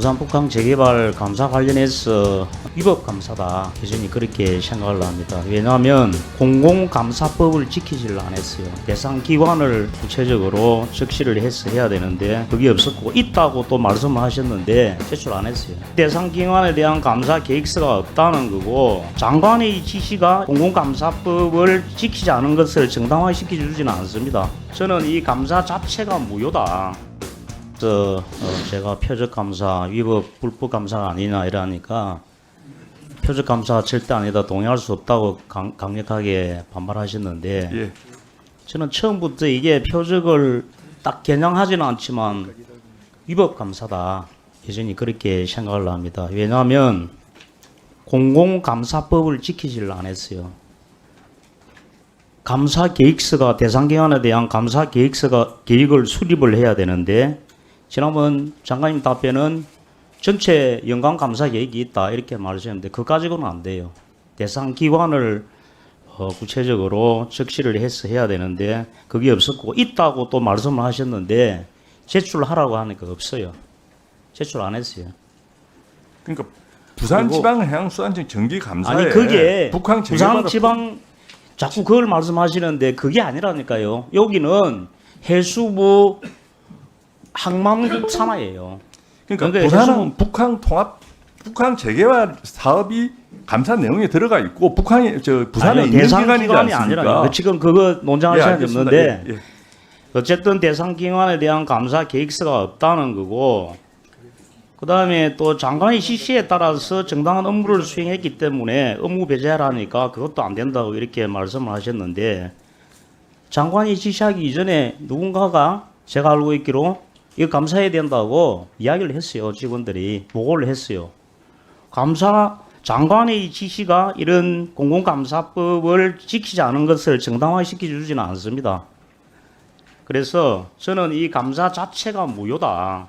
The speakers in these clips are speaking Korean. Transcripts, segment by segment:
부산 북한 재개발 감사 관련해서 위법 감사다. 여전히 그렇게 생각을 합니다. 왜냐하면 공공감사법을 지키지를 않았어요. 대상 기관을 구체적으로 적시를 해서 해야 되는데 그게 없었고 있다고 또 말씀을 하셨는데 제출 안 했어요. 대상 기관에 대한 감사 계획서가 없다는 거고 장관의 지시가 공공감사법을 지키지 않은 것을 정당화시켜 주지는 않습니다. 저는 이 감사 자체가 무효다. 제가 표적감사 위법 불법 감사가 아니냐 이러니까 표적감사가 절대 아니다 동의할 수 없다고 강력하게 반발하셨는데 예. 저는 처음부터 이게 표적을 딱 겨냥하지는 않지만 위법 감사다 여전히 그렇게 생각을 합니다. 왜냐하면 공공감사법을 지키지를 않았어요. 감사 계획서가 대상 기관에 대한 감사 계획을 수립을 해야 되는데 지난번 장관님 답변은 전체 연간 감사 계획이 있다 이렇게 말하셨는데 그거 가지고는 안 돼요. 대상 기관을 구체적으로 적시를 해서 해야 되는데 그게 없었고 있다고 또 말씀을 하셨는데 제출하라고 하니까 없어요. 제출 안 했어요. 그러니까 부산지방해양수산청 정기감사에 아니 그게 북한 부산지방 자꾸 그걸 말씀하시는데 그게 아니라니까요. 여기는 해수부 항만국 산하예요. 그러니까 부산은 북한 재개발 사업이 감사 내용에 들어가 있고 북한이 부산에 있는 기관이지 않습니까? 아니라 지금 그거 논쟁할 시간이 없는데 예. 어쨌든 대상 기관에 대한 감사 계획서가 없다는 거고 그 다음에 또 장관의 지시에 따라서 정당한 업무를 수행했기 때문에 업무 배제하라니까 그것도 안 된다고 이렇게 말씀을 하셨는데 장관이 지시하기 이전에 누군가가 제가 알고 있기로 이거 감사해야 된다고 이야기를 했어요. 직원들이 보고를 했어요. 장관의 지시가 이런 공공감사법을 지키지 않은 것을 정당화시켜 주지는 않습니다. 그래서 저는 이 감사 자체가 무효다.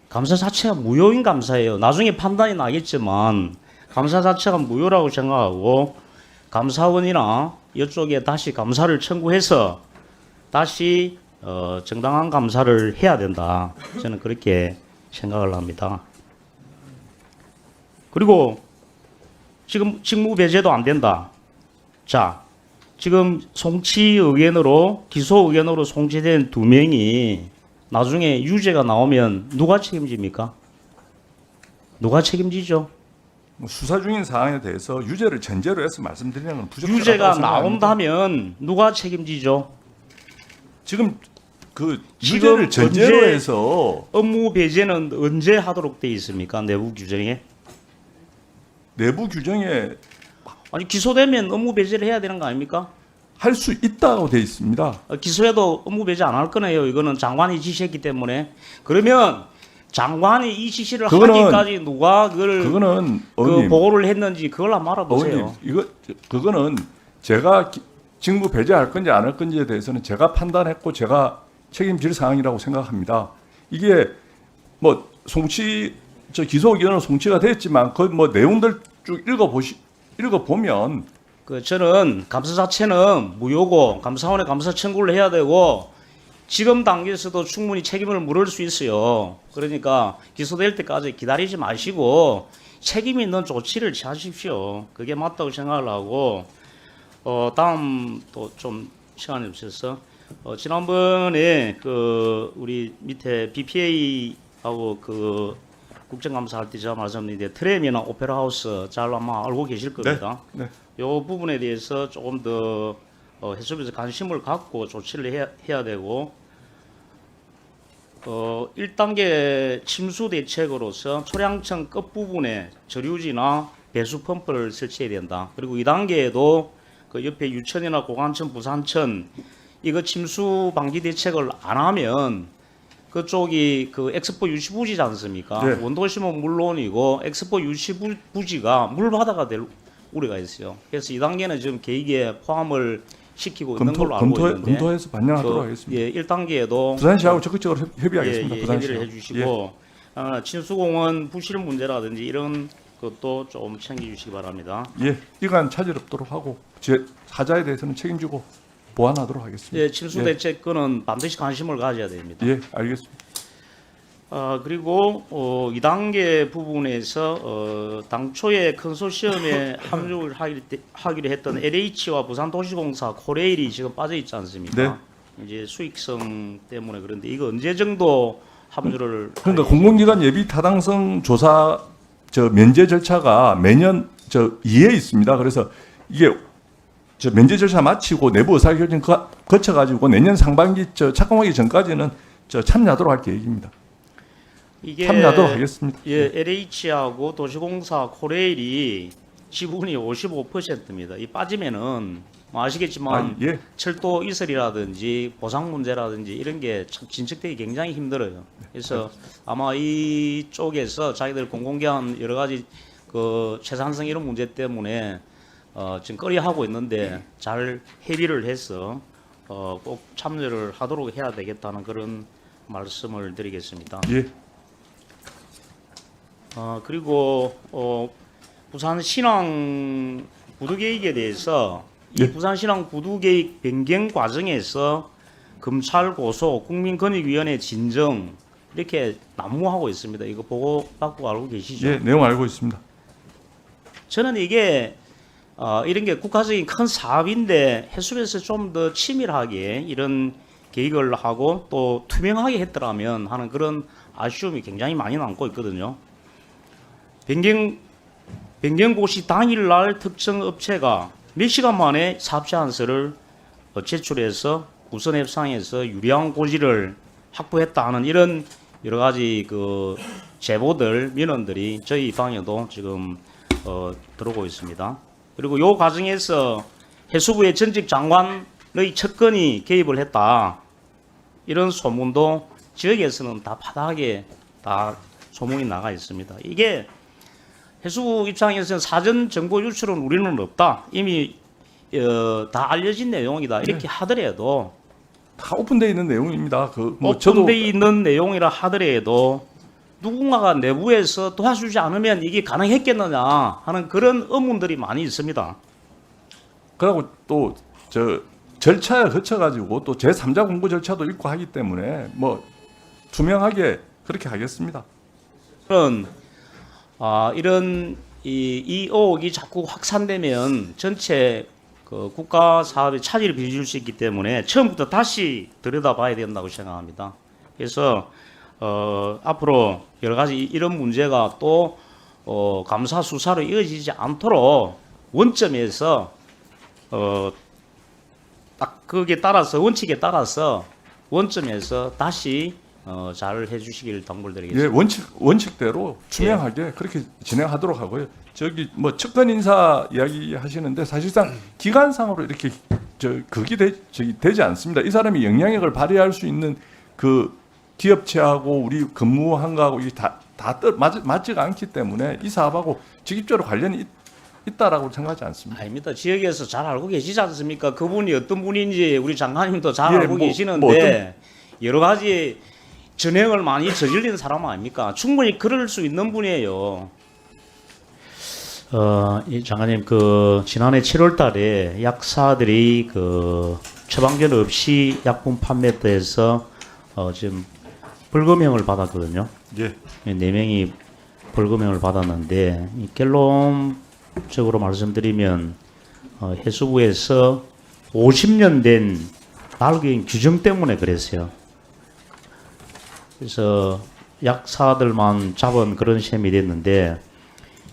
감사 자체가 무효인 감사예요. 나중에 판단이 나겠지만 감사 자체가 무효라고 생각하고 감사원이나 이쪽에 다시 감사를 청구해서 다시 정당한 감사를 해야 된다. 저는 그렇게 생각을 합니다. 그리고 지금 직무 배제도 안 된다. 자, 지금 송치 의견으로 기소 의견으로 송치된 2명이 나중에 유죄가 나오면 누가 책임집니까? 누가 책임지죠? 수사 중인 사항에 대해서 유죄를 전제로 해서 말씀드리는 건 부적절하다고 유죄가 생각합니다. 나온다면 누가 책임지죠? 지금 그 유죄를 전제로 해서 업무 배제는 언제 하도록 돼 있습니까? 내부 규정에? 내부 규정에 아니 기소되면 업무 배제를 해야 되는 거 아닙니까? 할 수 있다고 돼 있습니다. 기소해도 업무 배제 안 할 거네요. 이거는 장관이 지시했기 때문에. 그러면 장관이 이 지시를 하기까지 누가 그거는 그 보고를 했는지 그걸 한번 알아보세요. 그거는 제가 직무 배제할 건지 안 할 건지에 대해서는 제가 판단했고 제가 책임질 사항이라고 생각합니다. 이게 뭐 기소 의견으로 송치가 됐지만 그 뭐 내용들 쭉 읽어보면 저는 감사 자체는 무효고 감사원에 감사 청구를 해야 되고 지금 단계에서도 충분히 책임을 물을 수 있어요. 그러니까 기소될 때까지 기다리지 마시고 책임 있는 조치를 취하십시오. 그게 맞다고 생각을 하고 다음 또 좀 시간이 없어서 지난번에 그 우리 밑에 BPA하고 그 국정감사할 때 제가 말씀드렸는데 트램이나 오페라 하우스 잘 아마 알고 계실 겁니다. 네. 이 부분에 대해서 조금 더 해수부에서 관심을 갖고 조치를 해야 되고 1단계 침수 대책으로서 초량층 끝부분에 저류지나 배수 펌프를 설치해야 된다. 그리고 2단계에도 그 옆에 유천이나 고관천, 부산천 이거 침수 방지 대책을 안 하면 그쪽이 그 엑스포 유치 부지지 않습니까? 네. 원도심은 물론이고 엑스포 유치 부지가 물바다가 될 우려가 있어요. 그래서 2단계는 지금 계획에 포함을 시키고 있는 걸로 알고 있는데 검토해서 반영하도록 하겠습니다. 예, 1단계에도 부산시하고 적극적으로 협의하겠습니다. 예, 부산시하고. 협의를 해주시고 침수공원 부실 문제라든지 이런 것도 좀 챙겨주시기 바랍니다. 예, 이관 차질 없도록 하고 제 사자에 대해서는 책임지고 보완하도록 하겠습니다. 예, 침수 대책 건은 반드시 관심을 가져야 됩니다. 예, 알겠습니다. 그리고 2단계 부분에서 당초에 컨소시엄에 합류를 하기로 했던 LH와 부산도시공사, 코레일이 지금 빠져 있지 않습니까? 네. 이제 수익성 때문에 그런데 이거 언제 정도 합류를 그러니까 공공기관 예비 타당성 조사 면제 절차가 매년 2회 있습니다. 그래서 이게 면제 절차 마치고 내부 의사결정 거쳐가지고 내년 상반기 착공하기 전까지는 참여하도록 할 계획입니다. 이게 참여하도록 하겠습니다. 예, LH하고 도시공사, 코레일이 지분이 55%입니다. 이 빠지면은 뭐 아시겠지만 예. 철도 이설이라든지 보상 문제라든지 이런 게 참 진척되기 굉장히 힘들어요. 그래서 아마 이쪽에서 자기들 공공기관 여러 가지 그 최산성 이런 문제 때문에 지금 꺼려하고 있는데 잘 협의를 해서 꼭 참여를 하도록 해야 되겠다는 그런 말씀을 드리겠습니다. 예. 그리고 부산 신항 구두 계획에 대해서 이 예. 부산 신항 구두 계획 변경 과정에서 검찰 고소, 국민권익위원회 진정 이렇게 난무하고 있습니다. 이거 보고 받고 알고 계시죠? 예, 내용 알고 있습니다. 저는 이게 이런 게 국가적인 큰 사업인데 해수부에서 좀 더 치밀하게 이런 계획을 하고 또 투명하게 했더라면 하는 그런 아쉬움이 굉장히 많이 남고 있거든요. 변경고시 당일날 특정 업체가 몇 시간 만에 사업 제안서를 제출해서 우선 협상에서 유리한 고지를 확보했다 하는 이런 여러 가지 그 제보들, 민원들이 저희 방에도 지금 들어오고 있습니다. 그리고 이 과정에서 해수부의 전직 장관의 측근이 개입을 했다. 이런 소문도 지역에서는 다 바닥에 다 소문이 나가 있습니다. 이게 해수부 입장에서는 사전 정보 유출은 우리는 없다. 이미 다 알려진 내용이다. 이렇게 하더라도 다 오픈되어 있는 내용입니다. 오픈되어 있는 내용이라 하더라도 누군가가 내부에서 도와주지 않으면 이게 가능했겠느냐 하는 그런 의문들이 많이 있습니다. 그리고 또 절차에 거쳐가지고 또 제3자 공고 절차도 있고 하기 때문에 뭐 투명하게 그렇게 하겠습니다. 이런 이 의혹이 자꾸 확산되면 전체 그 국가 사업에 차질을 빚을 수 있기 때문에 처음부터 다시 들여다봐야 된다고 생각합니다. 그래서 앞으로 여러 가지 이런 문제가 또 감사 수사로 이어지지 않도록 원점에서 딱 거기에 따라서 원칙에 따라서 원점에서 다시 잘 해주시길 당부드리겠습니다. 예, 원칙대로 투명하게 그렇게 진행하도록 하고요. 뭐 측근 인사 이야기 하시는데 사실상 기관상으로 이렇게 그게 되지 않습니다. 이 사람이 영향력을 발휘할 수 있는 그 기업체하고 우리 근무한 거하고 이게 다 맞지가 않기 때문에 이 사업하고 직접적으로 관련이 있다라고 생각하지 않습니다. 아닙니다. 지역에서 잘 알고 계시지 않습니까? 그분이 어떤 분인지 우리 장관님도 잘 예, 알고 계시는데 여러 가지 전횡을 많이 저질린 사람 아닙니까? 충분히 그럴 수 있는 분이에요. 이 장관님 지난해 7월달에 약사들이 처방전 없이 약품 판매대에서 지금 벌금형을 받았거든요. 예. 4명이 벌금형을 받았는데 결론적으로 말씀드리면 해수부에서 50년 된 날개인 규정 때문에 그랬어요. 그래서 약사들만 잡은 그런 셈이 됐는데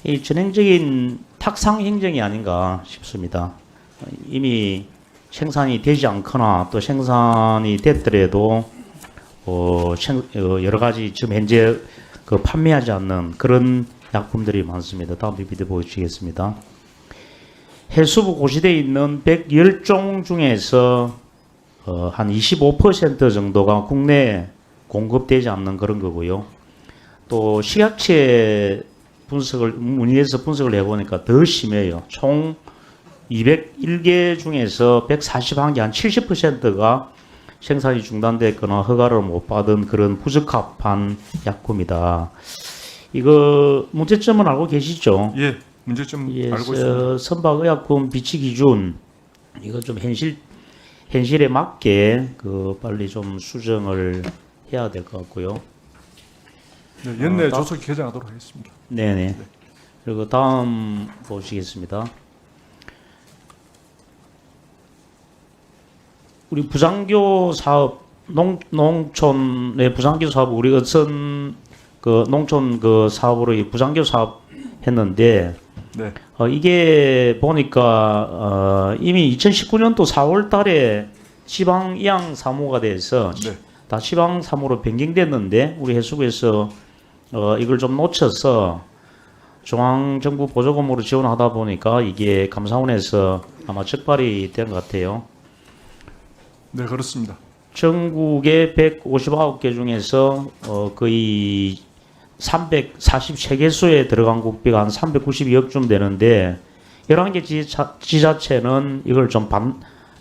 이 전형적인 탁상 행정이 아닌가 싶습니다. 이미 생산이 되지 않거나 또 생산이 됐더라도 여러 가지 지금 현재 판매하지 않는 그런 약품들이 많습니다. 다음 PPT 보여주시겠습니다. 해수부 고시되어 있는 110종 중에서 한 25% 정도가 국내에 공급되지 않는 그런 거고요. 또 식약처 문의해서 분석을 해보니까 더 심해요. 총 201개 중에서 141개 한 70%가 생산이 중단됐거나 허가를 못 받은 그런 부적합한 약품이다. 이거 문제점은 알고 계시죠? 예, 문제점 알고 있습니다. 선박의약품 비치 기준 이거 좀 현실에 맞게 빨리 좀 수정을 해야 될 것 같고요. 네, 연내 조속히 개정하도록 하겠습니다. 네네. 그리고 다음 보시겠습니다. 우리 부장교 사업 농촌의 부장교 사업 우리 어선 그 농촌 그 사업으로 이 부장교 사업 했는데 네, 이게 보니까 이미 2019년도 4월달에 지방 이양 사무가 돼서 네, 다 지방 사무로 변경됐는데 우리 해수부에서 이걸 좀 놓쳐서 중앙정부 보조금으로 지원하다 보니까 이게 감사원에서 아마 적발이 된 것 같아요. 네, 그렇습니다. 전국의 159개 중에서 거의 343개소에 들어간 국비가 한 392억쯤 되는데 11개 지자체는 이걸 좀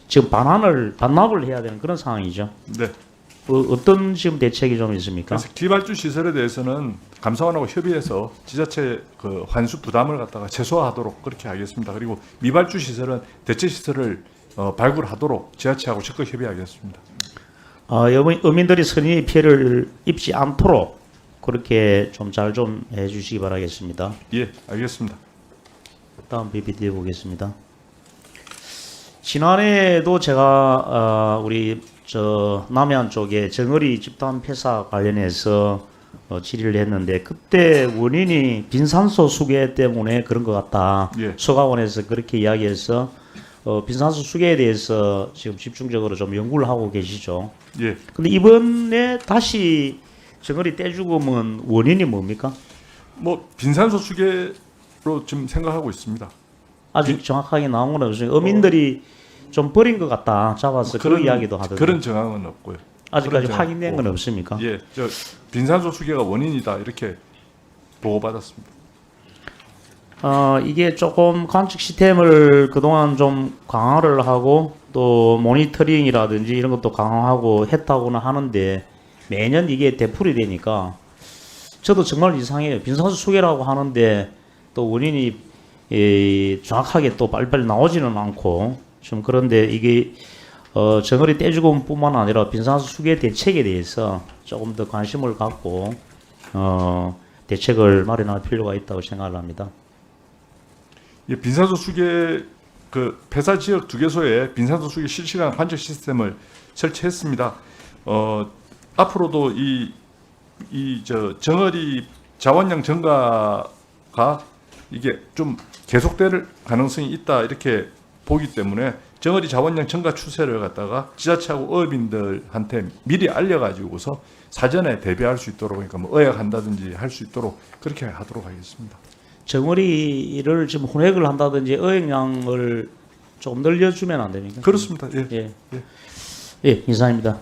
지금 반납을 해야 되는 그런 상황이죠. 네. 어떤 지금 대책이 좀 있습니까? 그래서 기발주 시설에 대해서는 감사원하고 협의해서 지자체 그 환수 부담을 갖다가 최소화하도록 그렇게 하겠습니다. 그리고 미발주 시설은 대체 시설을 발굴하도록 지자체하고 적극 협의하겠습니다. 어민들이 선의 피해를 입지 않도록 그렇게 좀 잘 좀 해주시기 바라겠습니다. 예, 알겠습니다. 다음 PPT 보겠습니다. 지난해에도 제가 우리 남해안 쪽에 정어리 집단 폐사 관련해서 질의를 했는데 그때 원인이 빈산소 수계 때문에 그런 것 같다. 예. 소가원에서 그렇게 이야기해서 빈산소 수계에 대해서 지금 집중적으로 좀 연구를 하고 계시죠. 예, 근데 이번에 다시 정어리 떼죽음은 원인이 뭡니까? 뭐 빈산소 수계로 지금 생각하고 있습니다. 아직 정확하게 나온 건 없어요. 어민들이 좀 버린 것 같다. 잡아서 그런 이야기도 하더라고요. 그런 정황은 없고요. 아직까지 그런 확인된 건 정황 없습니까? 예, 저 빈산소 수계가 원인이다 이렇게 보고받았습니다. 이게 조금 관측 시스템을 그동안 좀 강화를 하고 또 모니터링이라든지 이런 것도 강화하고 했다고는 하는데 매년 이게 되풀이 되니까 저도 정말 이상해요. 빈산소 수계라고 하는데 또 원인이 정확하게 또 빨리빨리 나오지는 않고 좀 그런데 이게 정어리 떼죽음뿐만 아니라 빈산소 수계 대책에 대해서 조금 더 관심을 갖고 대책을 마련할 필요가 있다고 생각을 합니다. 예, 빈산소 수계 그 폐사 지역 2개소에 빈산소 수계 실시간 관측 시스템을 설치했습니다. 앞으로도 정어리 자원량 증가가 이게 좀 계속될 가능성이 있다 이렇게 보기 때문에 정어리 자원량 증가 추세를 갖다가 지자체하고 어민들한테 미리 알려가지고서 사전에 대비할 수 있도록 그러니까 뭐 의약한다든지 할 수 있도록 그렇게 하도록 하겠습니다. 정어리를 지금 혼획을 한다든지 어획량을 조금 늘려주면 안 됩니까? 그렇습니다. 예. 예, 예, 이상입니다.